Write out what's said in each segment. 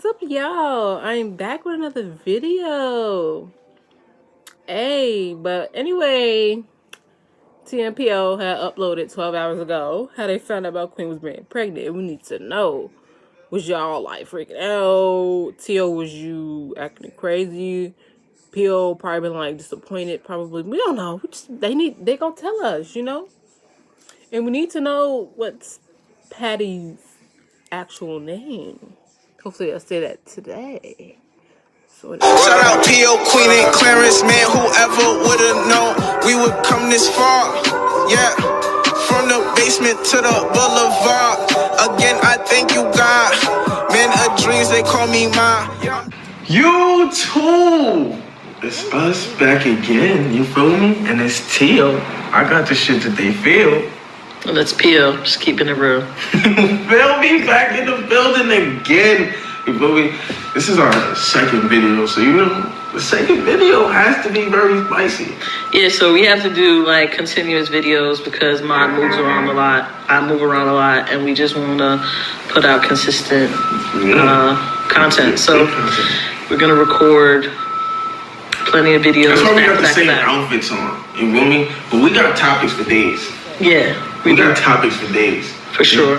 What's up, y'all? I'm back with another video. Hey, but anyway, Tio Pio had uploaded 12 hours ago how they found out about Queen was being pregnant. We need to know. Was y'all like freaking out? Tio, was you acting crazy? Pio probably been like disappointed. Probably, we don't know. They gonna tell us, you know. And we need to know what's Patty's actual name. Hopefully, I'll say that today. Shout out Pio, Queen, and Clarence, man. Whoever would've known we would come this far? Yeah, from the basement to the boulevard. Again, I thank you, God. Man of dreams, they call me mine. You too. It's us back again. You feel me? And it's Tio. I got the shit that they feel. Well, that's Pio, just keeping it real. Feel me? Back in the building again. You feel me? This is our second video, so you know, the second video has to be very spicy. Yeah, so we have to do like continuous videos because Mod moves around a lot. I move around a lot, and we just want to put out consistent content. So we're going to record plenty of videos. That's why we got the same outfits on. You feel me? But we got topics for days. Yeah. We got topics for days. For sure.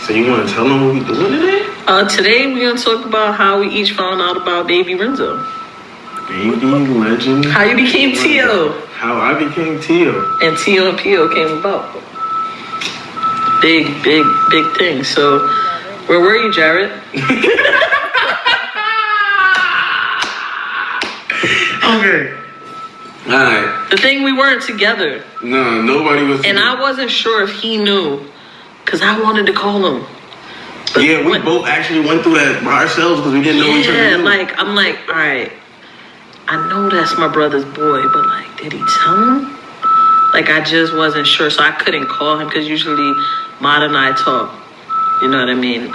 So you want to tell them what we doing today? Today we're going to talk about how we each found out about baby Renzo. Baby legend. How you became Tio. How I became Tio. And Tio and Pio came about. Big thing. So, where were you, Jared? Okay. Alright. The thing, we weren't together. No, nobody was together. And I wasn't sure if he knew, because I wanted to call him. But yeah, we both actually went through that by ourselves because we didn't know each other. Yeah, like, I'm like, all right, I know that's my brother's boy, but like, did he tell him? Like, I just wasn't sure, so I couldn't call him because usually Mod and I talk. You know what I mean?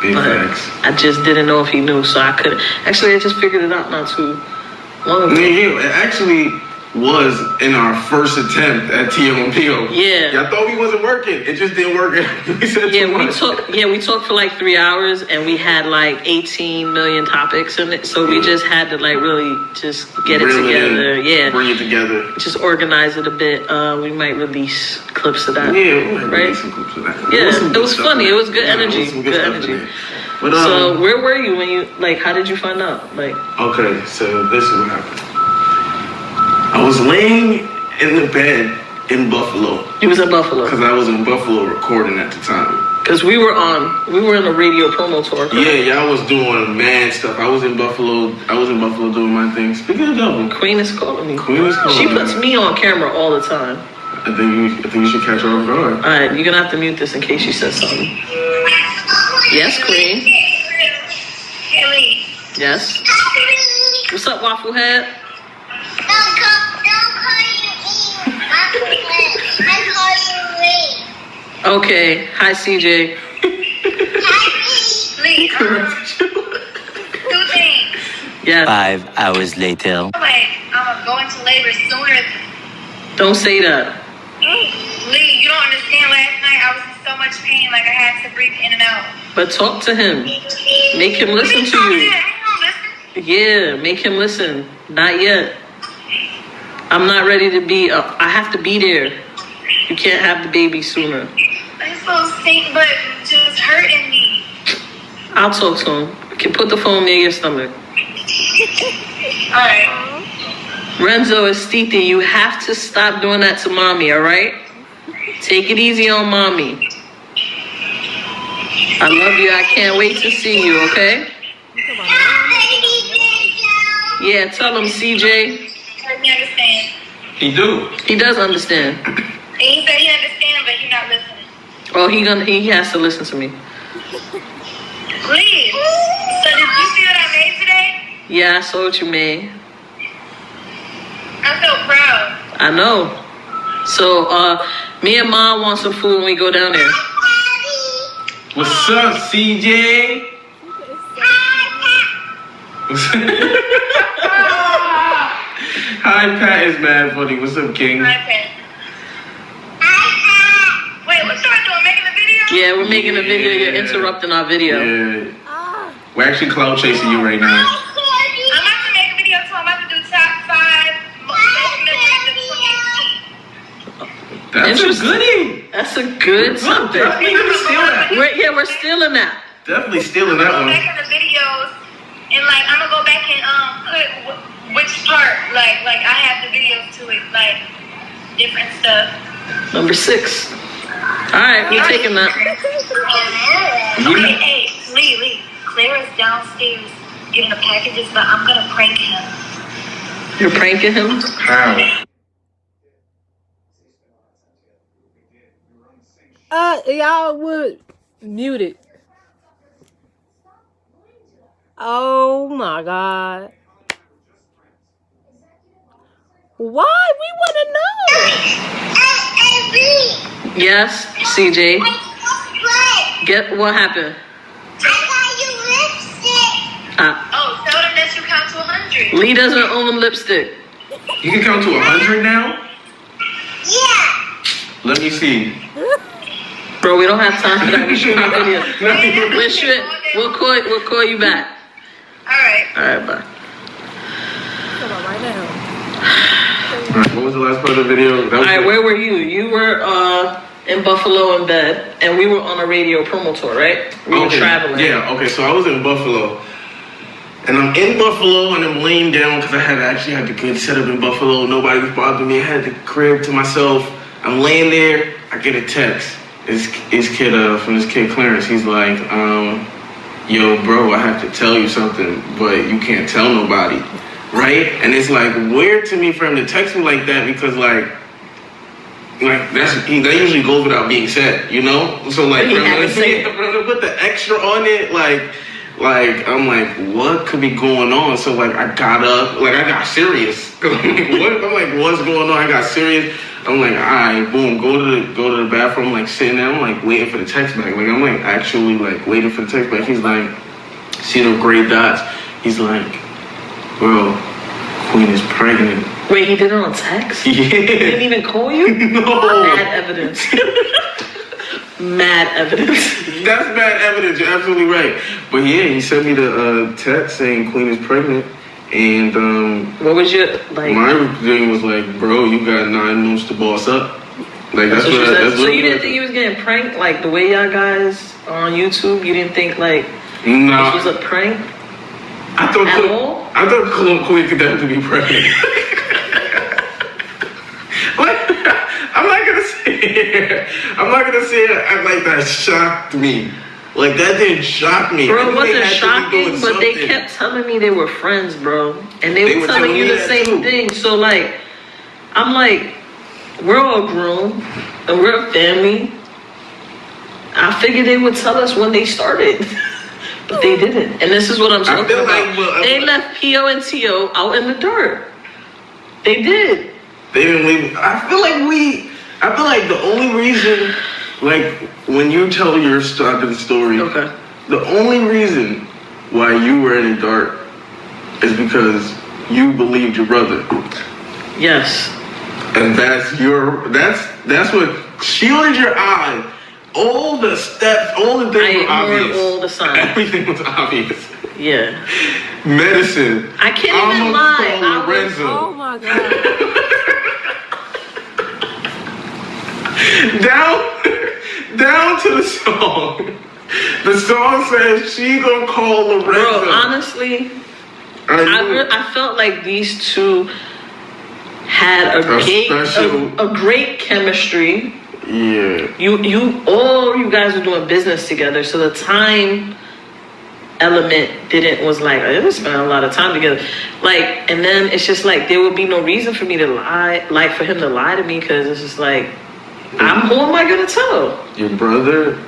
Big facts. I just didn't know if he knew, so I couldn't. Actually, I just figured it out not too long ago. Yeah, it actually was in our first attempt at Tio and Pio. Yeah. Y'all thought we wasn't working. It just didn't work. We said too much. We talked for like 3 hours and we had like 18 million topics in it. So we just had to like really just get it together. Yeah. Bring it together. Just organize it a bit. We might release clips of that. Yeah, we might right? release some clips of that. Yeah, it was funny. It was good energy. Good energy. But, so where were you when you, like, how did you find out? Like, okay, so this is what happened. I was laying in the bed in Buffalo. You was in Buffalo? Because I was in Buffalo recording at the time. Because we were in a radio promo tour. Correct? Yeah, y'all was doing mad stuff. I was in Buffalo doing my thing. Speaking of double. Queen is calling me. She puts me on camera all the time. I think you should catch her off guard. All right, you're going to have to mute this in case she says something. Yes, Queen. Yes. What's up, Waffle Head? Don't call you Okay. Hi, CJ. Lee. Two things. Yes. 5 hours later. Like, I'm going to labor sooner. Don't say that. Lee, you don't understand. Last night I was in so much pain, like I had to breathe in and out. But talk to him. Make him listen to you. Yeah, make him listen. Not yet. I'm not ready to be. I have to be there. You can't have the baby sooner. I'm so sick, but just hurting me. I'll talk to him. You can put the phone near your stomach. Alright. Renzo and Stiti, you have to stop doing that to mommy, alright? Take it easy on mommy. I love you. I can't wait to see you, okay? Yeah, tell him, CJ. He understand. He do. He does understand. He said he understand, but he's not listening. Oh, he has to listen to me. Please. So did you see what I made today? Yeah, I saw what you made. I'm so proud. I know. So, me and Mom want some food when we go down there. What's up, CJ? Hi, Pat is mad funny. What's up, King? Hi, Pat. Wait, what y'all doing? Making a video? Yeah, we're making a video. You're interrupting our video. Yeah. We're actually cloud chasing you right now. I'm about to make a video too. I'm about to do top 5 best memories of 2018. That's a goodie. That's a good something. We're stealing that. Definitely stealing that Go one. back in the videos and like I'm gonna go back and put which part like I have the videos to it, like different stuff. Number 6. All right, we're taking that. Okay, hey, Lee, Claire is downstairs getting the packages, but I'm gonna prank him. You're pranking him? How? Y'all would mute it. Oh my God. Why? We want to know. Yes, CJ. Get what happened? Oh, tell them that you count to 100. Lee doesn't own lipstick. You can count to 100 now? Yeah. Let me see. Bro, we don't have time for that. We're shooting a video. We'll call you back. All right. All right, bye. Come on, right now. Alright, what was the last part of the video? All right, where were you? You were in Buffalo in bed, and we were on a radio promo tour, right? We were traveling. Yeah, okay, so I was in Buffalo. And I'm in Buffalo and I'm laying down because I actually had the good setup in Buffalo. Nobody was bothering me. I had the crib to myself. I'm laying there. I get a text. It's kid from this kid Clarence. He's like, yo, bro, I have to tell you something, but you can't tell nobody, right? And it's like weird to me for him to text me like that because that usually goes without being said, you know. So like for him to put the extra on it, like I'm like, what could be going on? So like I got up, like I got serious. Cause I'm like, what? I'm like, what's going on? I got serious. I'm like, all right, boom, go to the bathroom, like sitting there. I'm like waiting for the text back. Like I'm like actually like waiting for the text back. He's like, see the gray dots. He's like, bro, Queen is pregnant. Wait, he did it on text? Yeah. He didn't even call you? No. Mad evidence. Mad evidence. That's bad evidence. You're absolutely right. But yeah, he sent me the text saying Queen is pregnant, and what was your like? my thing was like, bro, you got 9 months to boss up. Like that's what. That's so what you didn't think he was getting pranked like the way y'all guys are on YouTube? You didn't think like nah, this was a prank? I thought Queen could definitely be pregnant. Like, I'm not gonna say it like that shocked me. Like that didn't shock me. Bro, it wasn't shocking, but they kept telling me they were friends, bro. And they were telling you the same thing. So like, I'm like, we're all grown and we're a family. I figured they would tell us when they started. But they didn't. And this is what I'm talking about. They left Pio and Tio out in the dirt. They did. They didn't leave. I feel like the only reason, like when you tell your side of the story, okay, the only reason why you were in the dark is because you believed your brother. Yes. And that's what shielded your eye. All the steps, all the things were obvious. All the signs. Everything was obvious. Yeah. Medicine. I can't even lie. Oh my God. down to the song. The song says she gonna call Lorenzo. Bro, honestly, I felt like these two had a great chemistry. Yeah. All you guys were doing business together, so the time element was like, I didn't spend a lot of time together. Like, and then it's just like there would be no reason for me to lie, like for him to lie to me, because it's just like, who am I gonna tell? Your brother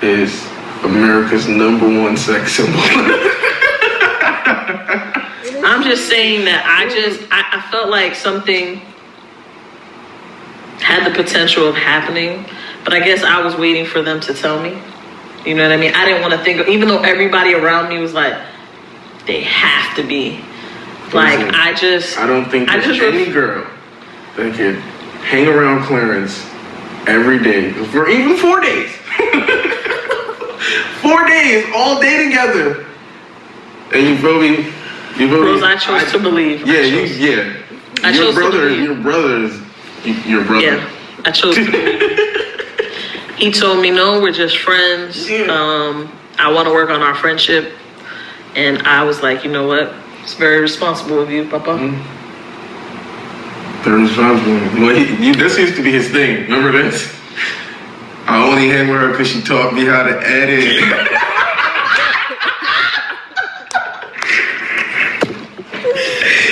is America's #1 sex symbol. I'm just saying that I felt like something had the potential of happening, but I guess I was waiting for them to tell me. You know what I mean? I didn't want to think, even though everybody around me was like, they have to be. Like, I don't think there's any girl that could hang around Clarence every day for even 4 days. 4 days, all day together. And you feel me? Rose, I chose to believe. Yeah, I chose to believe. Your brother is your brother. Yeah, I chose to believe. He told me, no, we're just friends. Yeah. I want to work on our friendship. And I was like, you know what? It's very responsible of you, Papa. Mm-hmm. Very responsible. Well, this used to be his thing. Remember this? I only hang with her because she taught me how to edit.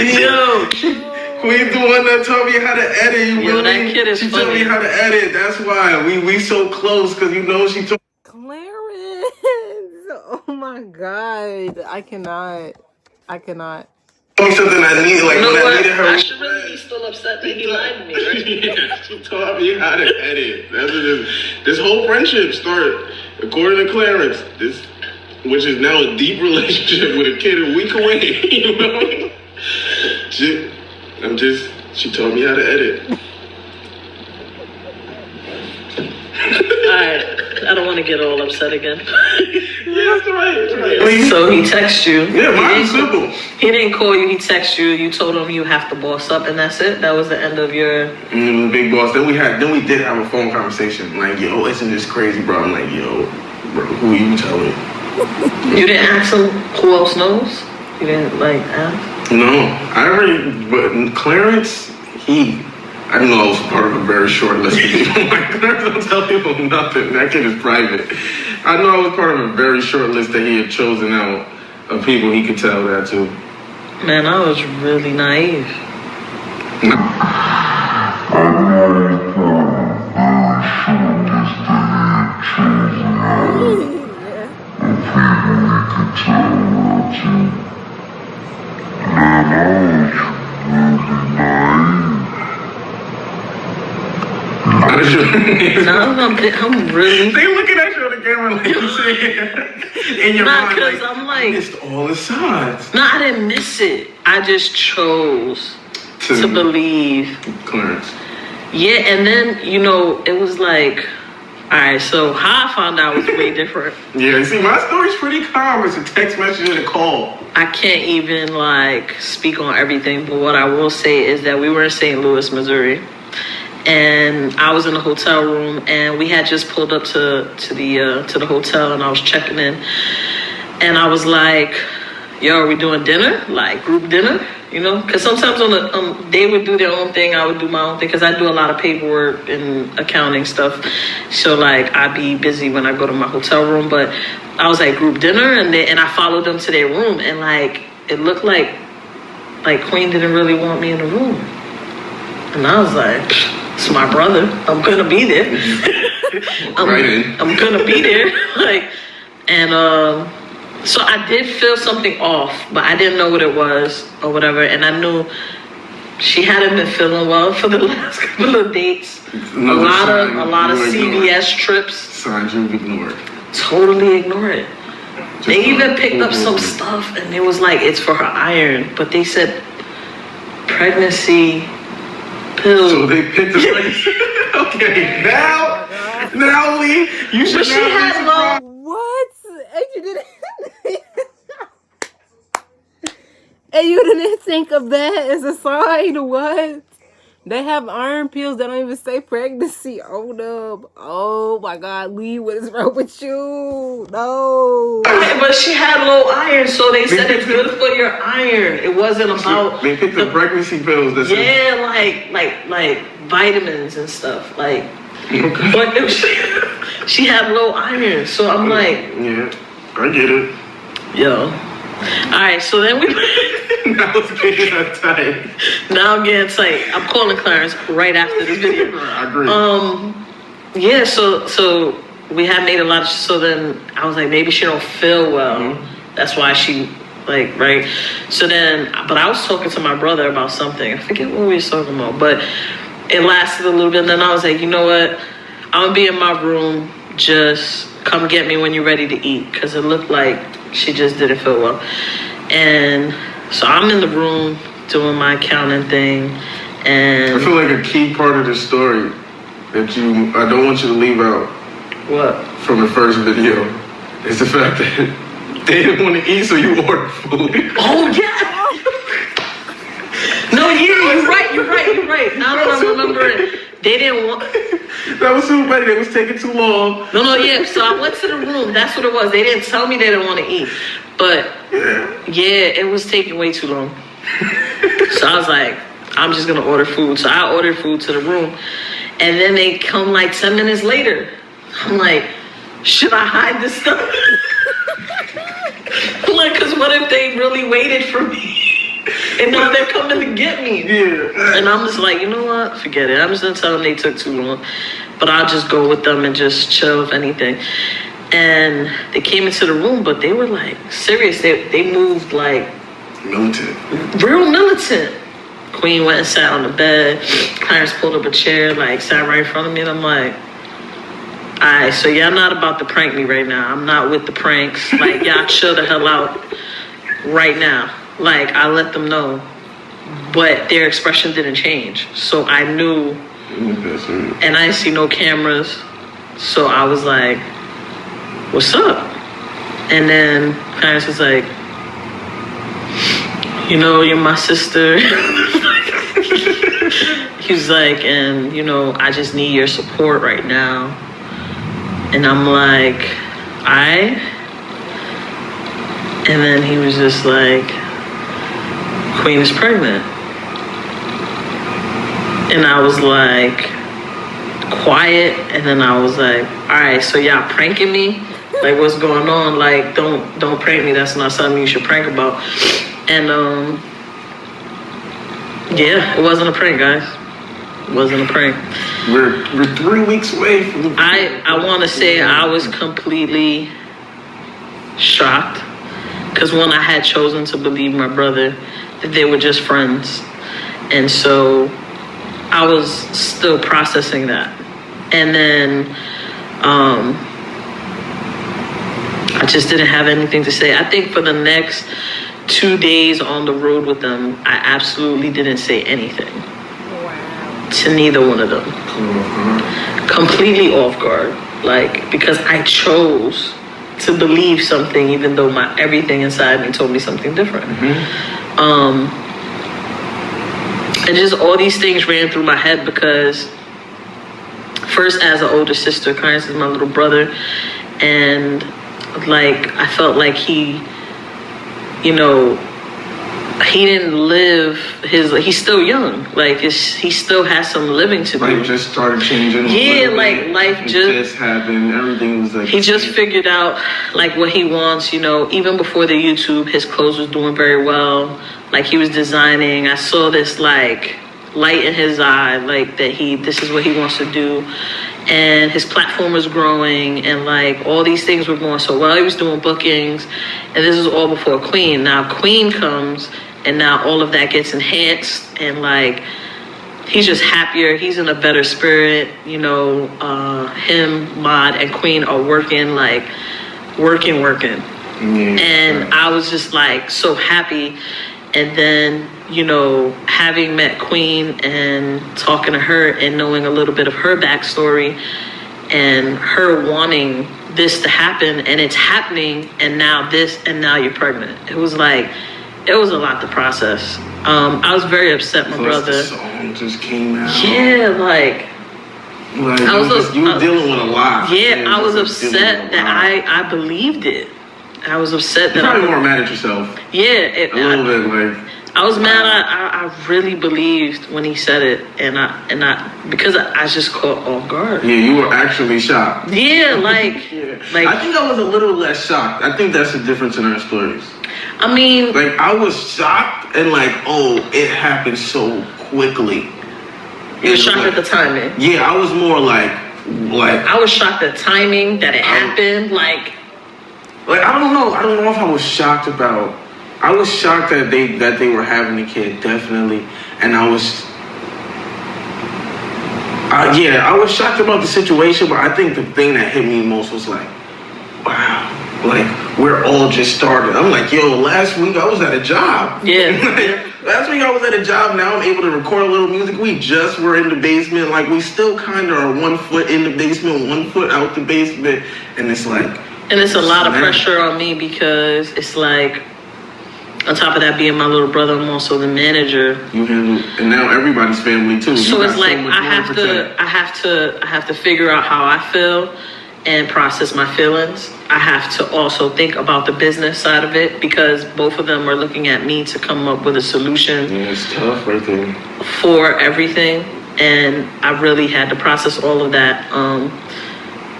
Yo, Queen's the one that taught me how to edit. That kid is She funny. taught me how to edit. That's why we so close, because she taught. Clarence. Oh my God. I cannot. Told me something I needed, like You know when what? I needed her. I should really be still upset that he lied to me, right? Yeah, she taught me how to edit. That's what this whole friendship started, according to Clarence. Which is now a deep relationship with a kid a week away. You know? She taught me how to edit. Alright, I don't want to get all upset again. Yeah, that's right. So he texts you. Yeah, mine's simple. He didn't call you, he texted you. You told him you have to boss up, and that's it? That was the end of your... Big boss. Then we did have a phone conversation. Like, yo, isn't this crazy, bro? I'm like, yo, bro, who you telling? You didn't ask him who else knows? You didn't, ask? No, but Clarence, I didn't know I was part of a very short list of people. Like, Clarence don't tell people nothing. That kid is private. I know I was part of a very short list that he had chosen out of people he could tell that to. Man, I was really naive. No. I'm really... They looking at you on the camera like you saying in your mind. Because I'm like... I missed all the signs. No, I didn't miss it. I just chose to believe. Clarence. Yeah, and then, it was like... Alright, so how I found out was way different. Yeah, see, my story's pretty calm. It's a text message and a call. I can't even, speak on everything, but what I will say is that we were in St. Louis, Missouri. And I was in a hotel room, and we had just pulled up to the hotel, and I was checking in, and I was like, "Yo, are we doing dinner? Like group dinner? Because sometimes they would do their own thing, I would do my own thing, because I do a lot of paperwork and accounting stuff. So I'd be busy when I go to my hotel room. But I was like group dinner, and I followed them to their room, and it looked like Queen didn't really want me in the room, and I was like, it's my brother. I'm gonna be there. I'm gonna be there. So I did feel something off, but I didn't know what it was or whatever. And I knew she hadn't been feeling well for the last couple of dates. A lot of CVS trips. Signs you've ignored. Totally ignore it. They even picked up some stuff, and it was like it's for her iron, but they said pregnancy pills. So they picked the Okay, now Lee, you should. But she had low. What? And you didn't. And you didn't think of that as a sign? What? They have iron pills that don't even say pregnancy on them. Oh my God, Lee, what is wrong with you? No. But she had low iron, so they said it's good for your iron. It wasn't about. They picked the pregnancy pills. Like vitamins and stuff. But she had low iron, so I'm like. Yeah, I get it. Yo. Alright, so then we. Now it's getting tight. Now I'm getting tight. I'm calling Clarence right after this video. I agree. Yeah, so we had made a lot of. So then I was like, maybe she don't feel well. Mm-hmm. That's why she right. So then, but I was talking to my brother about something. I forget what we was talking about, but it lasted a little bit. And then I was like, you know what? I'm gonna be in my room. Just come get me when you're ready to eat, because it looked like she just didn't feel well. And so I'm in the room doing my accounting thing, and I feel like a key part of the story that I don't want you to leave out. What? From the first video. It's the fact that they didn't want to eat, so you ordered food. Oh, yeah. No, yeah, you're right. Now that I remember it, they didn't want... That was too funny. They was taking too long. No, yeah. So I went to the room. That's what it was. They didn't tell me they didn't want to eat. But, yeah, it was taking way too long. So I was like, I'm just going to order food. So I ordered food to the room. And then they come like 10 minutes later. I'm like, should I hide this stuff? I'm like, because what if they really waited for me? And now they're coming to get me. Yeah. And I'm just like, you know what? Forget it. I'm just going to tell them they took too long. But I'll just go with them and just chill, if anything. And they came into the room, but they were like serious. They moved like... Militant. Real militant. Queen went and sat on the bed. Clarence pulled up a chair, like sat right in front of me. And I'm like, all right, so y'all not about to prank me right now. I'm not with the pranks. Like, y'all chill the hell out right now. Like, I let them know. But their expression didn't change. So I knew. And I didn't see no cameras. So I was like, what's up? And then Clarence was like, you know, you're my sister. He was like, and, you know, I just need your support right now. And I'm like, I. And then he was just like, Queen is pregnant. And I was like, quiet. And then I was like, all right, so y'all pranking me? Like, what's going on? Like, don't prank me. That's not something you should prank about. And yeah, it wasn't a prank, guys. It wasn't a prank. We're 3 weeks away from the... I want to say I was completely shocked. Because when I had chosen to believe my brother, that they were just friends. And so I was still processing that. And then I just didn't have anything to say. I think for the next 2 days on the road with them, I absolutely didn't say anything. Wow. To neither one of them. Completely off guard. Like, because I chose to believe something even though my everything inside me told me something different. And just all these things ran through my head because first, as an older sister, Clarence is my little brother, and like I felt like he, you know, he didn't live his. He's still young. Like he still has some living to do. Life just started changing. Yeah, like life just happened. Everything was like. He just figured out like what he wants. You know, even before the YouTube, his clothes was doing very well. Like he was designing. I saw this like light in his eye, like that this is what he wants to do. And his platform was growing and like all these things were going so well. He was doing bookings and this is all before Queen. Now Queen comes and now all of that gets enhanced and like he's just happier. He's in a better spirit. You know, him, Mod, and Queen are working. And I was just like so happy. And then, you know, having met Queen and talking to her and knowing a little bit of her backstory and her wanting this to happen and it's happening and now this and now you're pregnant. It was like, it was a lot to process. I was very upset, my brother. The song just came out. Yeah, like you were dealing with a lot. Yeah, I was upset that I believed it. I was upset that you're probably more mad at yourself. Yeah, a little bit like. I was mad. I really believed when he said it, and I because I just caught off guard. Yeah, you were actually shocked. Yeah, like I think I was a little less shocked. I think that's the difference in our stories. I mean, like I was shocked and like, oh, it happened so quickly. You were shocked at the timing. Yeah, I was more like I was shocked at the timing that it happened. Like I don't know if I was shocked about. I was shocked that they were having a kid, definitely, and I was shocked about the situation. But I think the thing that hit me most was like, wow, like we're all just started. I'm like, yo, last week I was at a job. Yeah. Last week I was at a job. Now I'm able to record a little music. We just were in the basement. Like we still kind of are 1 foot in the basement, 1 foot out the basement, and it's like. And it's a lot of pressure on me because it's like, on top of that, being my little brother, I'm also the manager. You handle, and now everybody's family too. So it's like I have to figure out how I feel and process my feelings. I have to also think about the business side of it because both of them are looking at me to come up with a solution. Yeah, it's tough right there. For everything, and I really had to process all of that.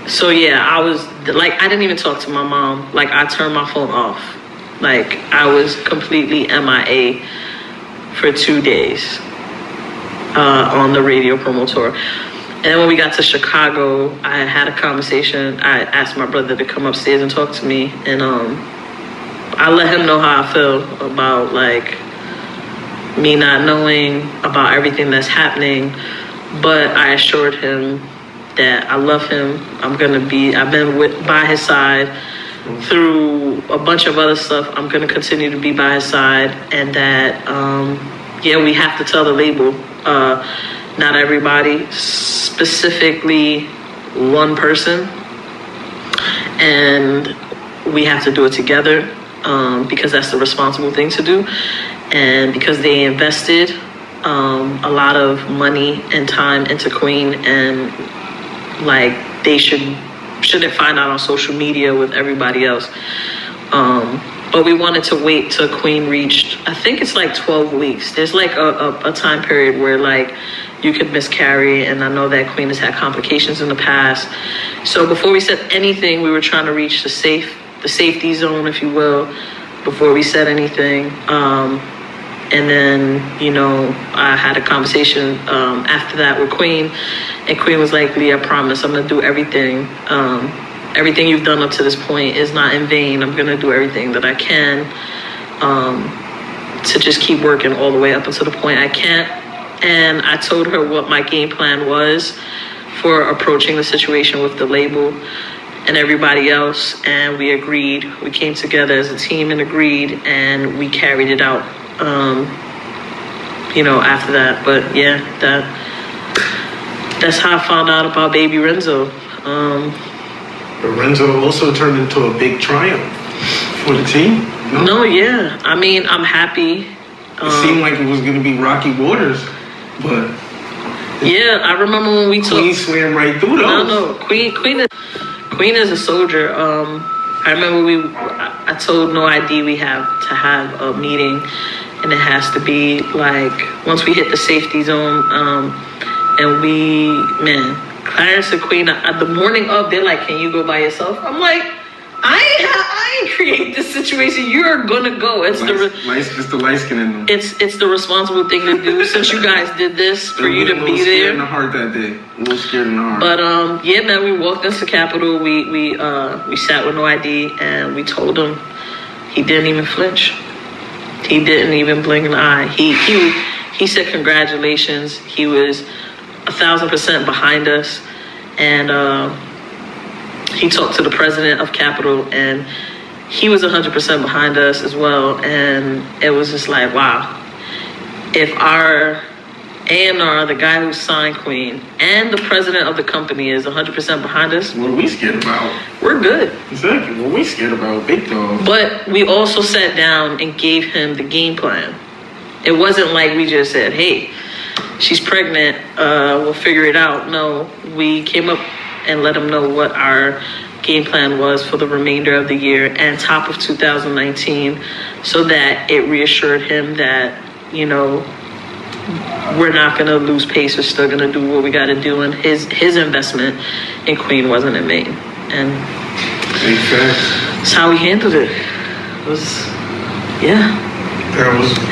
So yeah, I was like, I didn't even talk to my mom. Like, I turned my phone off. Like, I was completely MIA for 2 days on the radio promo tour. And then when we got to Chicago, I had a conversation. I asked my brother to come upstairs and talk to me. And I let him know how I feel about, like, me not knowing about everything that's happening. But I assured him that I love him. I've been by his side through a bunch of other stuff. I'm going to continue to be by his side. And that, we have to tell the label, not everybody, specifically one person. And we have to do it together because that's the responsible thing to do. And because they invested a lot of money and time into Queen, and like they shouldn't find out on social media with everybody else. But we wanted to wait till Queen reached, I think it's like 12 weeks. There's like a time period where like you could miscarry, and I know that Queen has had complications in the past. So before we said anything, we were trying to reach the safety zone, if you will, before we said anything. And then, I had a conversation after that with Queen, and Queen was like, Lee, I promise I'm going to do everything. Everything you've done up to this point is not in vain. I'm going to do everything that I can to just keep working all the way up until the point I can't. And I told her what my game plan was for approaching the situation with the label and everybody else. And we agreed. We came together as a team and agreed, and we carried it out. After that. But yeah, that's how I found out about baby Renzo. But Renzo also turned into a big triumph for the team. No, yeah. I mean, I'm happy. It seemed like it was going to be rocky waters, but yeah, I remember when we talked. Queen swam right through those. No, Queen is a soldier. I remember I told No ID we have to have a meeting, and it has to be like once we hit the safety zone, and Clarence and Queen, the morning of, they're like, can you go by yourself? I'm like, I ain't create this situation. You're gonna go. It's the light skin in them. It's the responsible thing to do since you guys did this for you to be there. In the heart that day. A little scared in the heart. But we walked into Capitol. We sat with No ID, and we told him. He didn't even flinch. He didn't even blink an eye. He said congratulations. He was 1,000% behind us, and he talked to the president of Capitol, and he was 100% behind us as well. And it was just like, wow, if our A&R, the guy who signed Queen, and the president of the company is 100% behind us, what are we scared about? We're good. Exactly. What are we scared about? Big dog. But we also sat down and gave him the game plan. It wasn't like we just said, hey, she's pregnant, we'll figure it out. No, we came up and let him know what our game plan was for the remainder of the year and top of 2019, so that it reassured him that, we're not going to lose pace. We're still going to do what we got to do. And his investment in Queen wasn't in vain. And that's how we handled it. It was, yeah.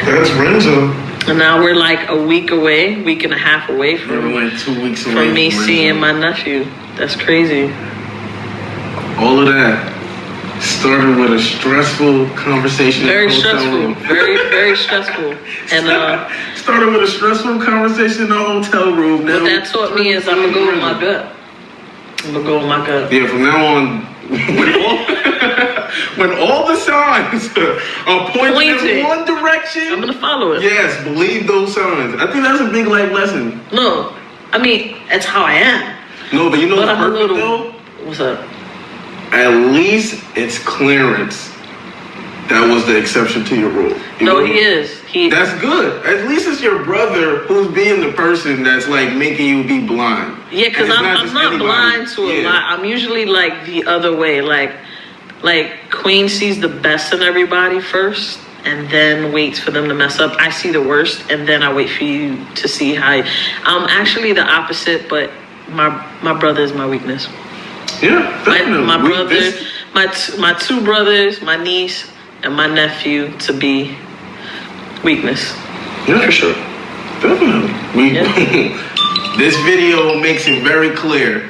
That's Renzo. And now we're like a week and a half away from, like 2 weeks away from me seeing my nephew. That's crazy. All of that started with a stressful conversation. Very stressful. Very stressful. And started with a stressful conversation in the hotel room. What that taught me is I'm gonna go with my gut. Yeah, from now on, when all the signs are pointing in one direction, I'm gonna follow it. Yes, believe those signs. I think that's a big life lesson. No, I mean that's how I am. No, but you know but what's perfect though? What's up? at least it's Clarence that was the exception to your rule. No, he is. That's good. At least it's your brother who's being the person that's like making you be blind. Yeah, because I'm not blind to a lot. I'm usually like the other way. Like Queen sees the best in everybody first and then waits for them to mess up. I see the worst and then I wait for you to see how. I'm actually the opposite, but my brother is my weakness. Yeah, definitely. My brother, my two brothers, my niece, and my nephew to be weakness. Yeah, for sure. Definitely. This video makes it very clear.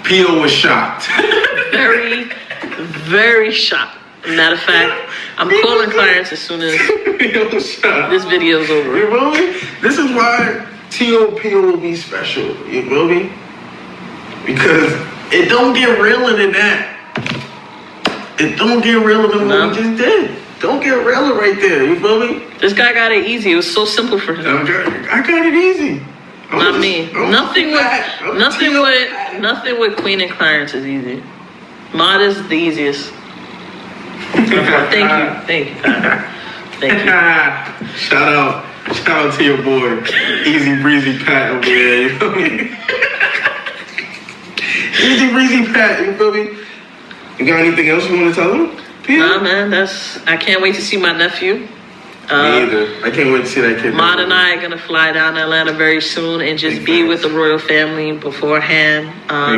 Pio was shocked. Very, very shocked. Matter of fact, I'm calling Clarence as soon as this video is over. You feel me? This is why Tio Pio will be special. You feel me? Because it don't get realer than that. It don't get realer than what we just did. Don't get realer right there. You feel me? This guy got it easy. It was so simple for him. I got it easy. Not me. Nothing with Queen and Clarence is easy. Mod is the easiest. Thank you. Shout out to your boy, Easy Breezy Pat over there. You feel me? Easy Breezy Pat. You feel me? You got anything else you want to tell him? Nah, man. I can't wait to see my nephew. Me either. I can't wait to see that kid. Mod and I are gonna fly down to Atlanta very soon and just be with the royal family beforehand.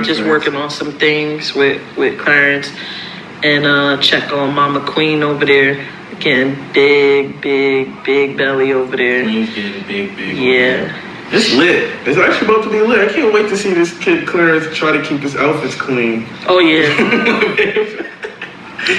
Just working on some things with Clarence and check on Mama Queen over there. Again, big belly over there. Queen's getting big. Yeah. It's lit. It's actually about to be lit. I can't wait to see this kid Clarence try to keep his outfits clean. Oh yeah.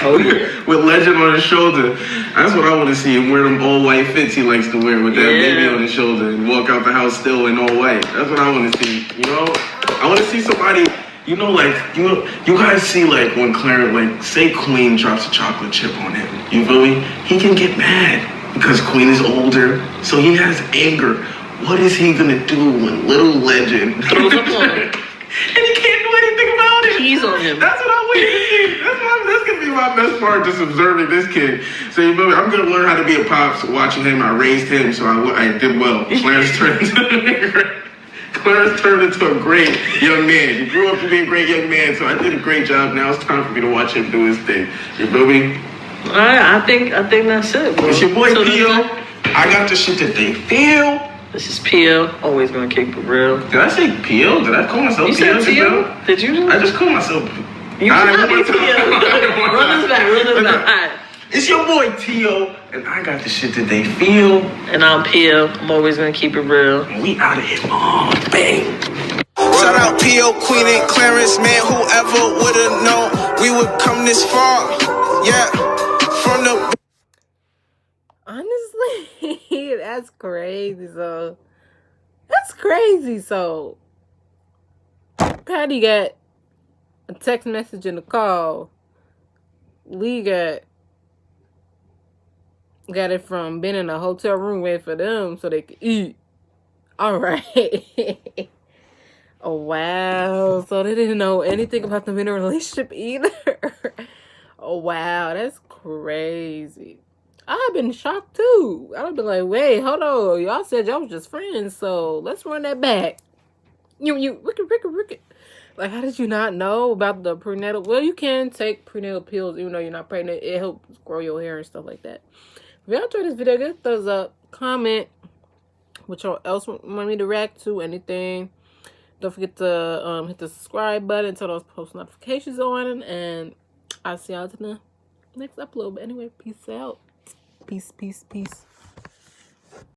Oh yeah. With Legend on his shoulder. That's what I want to see him wear them all white fits he likes to wear with that baby on his shoulder and walk out the house still in all white. That's what I want to see. You know? I want to see somebody, you know, like, you guys see like when Clarence, like, say Queen drops a chocolate chip on him. You feel me? He can get mad because Queen is older, so he has anger. What is he gonna do when little Legend throws up on him? And he can't do anything about it. He's on him. That's what I'm waiting to see. That's gonna be my best part, just observing this kid. So you know, I'm gonna learn how to be a pops. Watching him, I raised him, so I did well. Clarence turned into a great young man. He grew up to be a great young man, so I did a great job. Now it's time for me to watch him do his thing. You feel me? All right, I think that's it, bro. It's your boy Pio. I got the shit that they feel. This is Pio, always gonna keep it real. Did I say Pio? Did I call myself you Pio? You said Pio? Did you? I just called myself Pio. You should be Pio. Run this back. All right. It's your boy Tio, and I got the shit that they feel. And I'm Pio. I'm always gonna keep it real. And we out of here, mom. Bang. Shout out Pio, Queen, and Clarence, man. Whoever would've known we would come this far? Yeah, from the. Honestly, that's crazy. That's crazy. So, Patty got a text message and a call. Lee got it from being in a hotel room waiting for them so they could eat. All right. Oh, wow. So they didn't know anything about them in a relationship either. Oh, wow. That's crazy. I've been shocked too. I've been like, wait, hold on. Y'all said y'all was just friends, so let's run that back. Rick. Like, how did you not know about the prenatal? Well, you can take prenatal pills even though you're not pregnant. It helps grow your hair and stuff like that. If y'all enjoyed this video, give it a thumbs up. Comment what y'all else want me to react to, anything. Don't forget to hit the subscribe button, turn those post notifications on, and I'll see y'all in the next upload. But anyway, peace out. Peace.